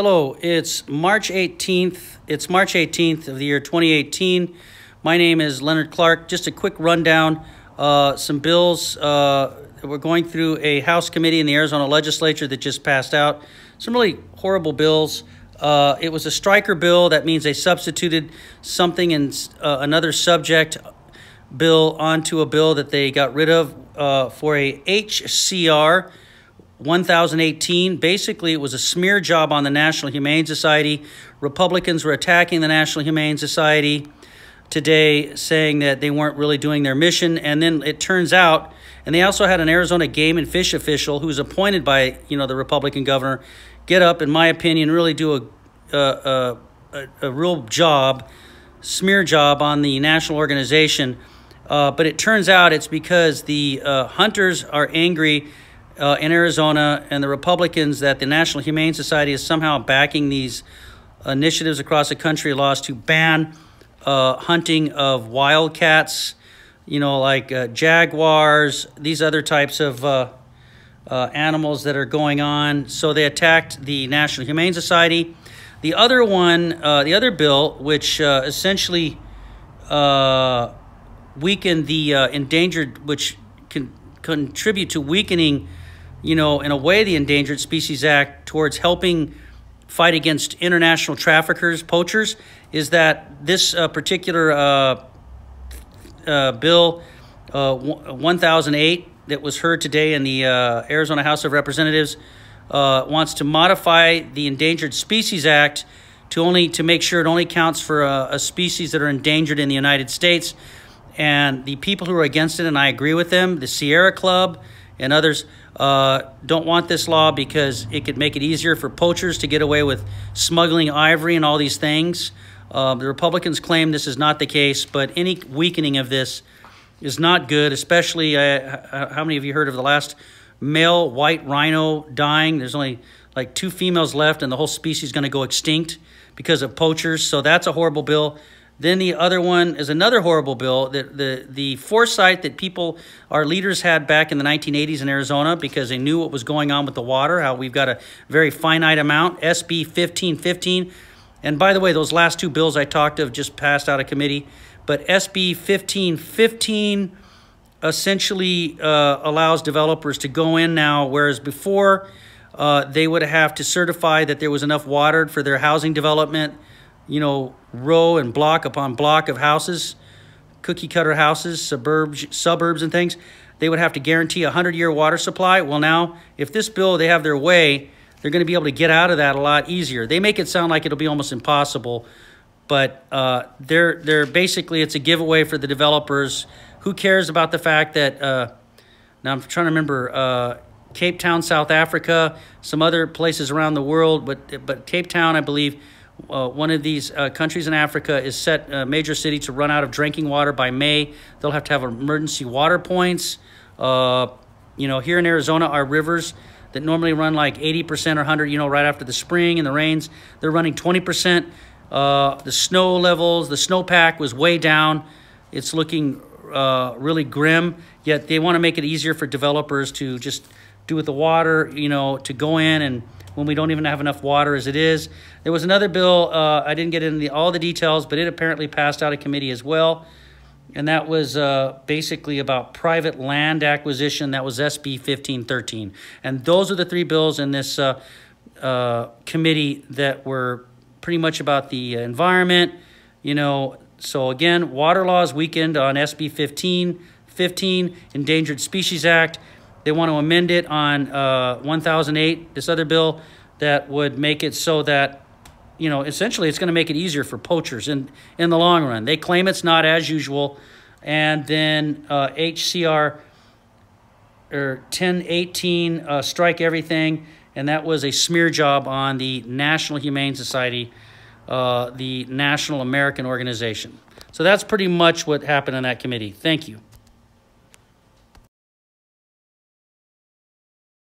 Hello, it's March 18th. It's March 18th of the year 2018. My name is Leonard Clark. Just a quick rundown. Some bills. We're going through a House committee in the Arizona legislature that just passed out. Some really horrible bills. It was a striker bill. That means they substituted something in another subject bill onto a bill that they got rid of for a HCR 1018. Basically, it was a smear job on the National Humane Society. Republicans were attacking the National Humane Society today, saying that they weren't really doing their mission. And then it turns out, and they also had an Arizona game and fish official who's appointed by, the Republican governor, get up, in my opinion, really do a real job, smear job on the national organization. But it turns out it's because the hunters are angry in Arizona, and the Republicans, that the National Humane Society is somehow backing these initiatives across the country, laws to ban hunting of wildcats, like jaguars, these other types of animals that are going on. So they attacked the National Humane Society. The other one, the other bill, which essentially weakened the endangered, which can contribute to weakening, in a way, the Endangered Species Act towards helping fight against international traffickers, poachers, is that this particular bill 1008 that was heard today in the Arizona House of Representatives wants to modify the Endangered Species Act to make sure it only counts for a species that are endangered in the United States. And the people who are against it, and I agree with them, the Sierra Club and others, don't want this law because it could make it easier for poachers to get away with smuggling ivory and all these things. The Republicans claim this is not the case, but any weakening of this is not good, especially, how many of you heard of the last male white rhino dying? There's only like 2 females left, and the whole species is going to go extinct because of poachers. So that's a horrible bill. Then the other one is another horrible bill. The foresight that our leaders had back in the 1980s in Arizona, because they knew what was going on with the water, how we've got a very finite amount, SB 1515. And by the way, those last 2 bills I talked of just passed out of committee. But SB 1515 essentially allows developers to go in now, whereas before they would have to certify that there was enough water for their housing development, row and block upon block of houses, cookie-cutter houses, suburbs and things. They would have to guarantee a 100-year water supply. Well, now, if this bill, they have their way, they're going to be able to get out of that a lot easier. They make it sound like it'll be almost impossible, but they're basically, it's a giveaway for the developers. Who cares about the fact that, now I'm trying to remember, Cape Town, South Africa, some other places around the world, but Cape Town, I believe, one of these countries in Africa, is set a major city to run out of drinking water by May. They'll have to have emergency water points. Here in Arizona, our rivers that normally run like 80% or 100, right after the spring and the rains, they're running 20%. The snow levels, the snowpack was way down. It's looking really grim, yet they want to make it easier for developers to just do with the water, to go in, and when we don't even have enough water as it is. There was another bill, I didn't get into all the details, but it apparently passed out of committee as well. And that was basically about private land acquisition. That was SB 1513. And those are the 3 bills in this committee that were pretty much about the environment. So again, water laws weakened on SB 1515, Endangered Species Act. They want to amend it on 1008, this other bill that would make it so that, essentially it's going to make it easier for poachers in the long run. They claim it's not, as usual. And then HCR 1018, strike everything. And that was a smear job on the National Humane Society, the National American Organization. So that's pretty much what happened in that committee. Thank you.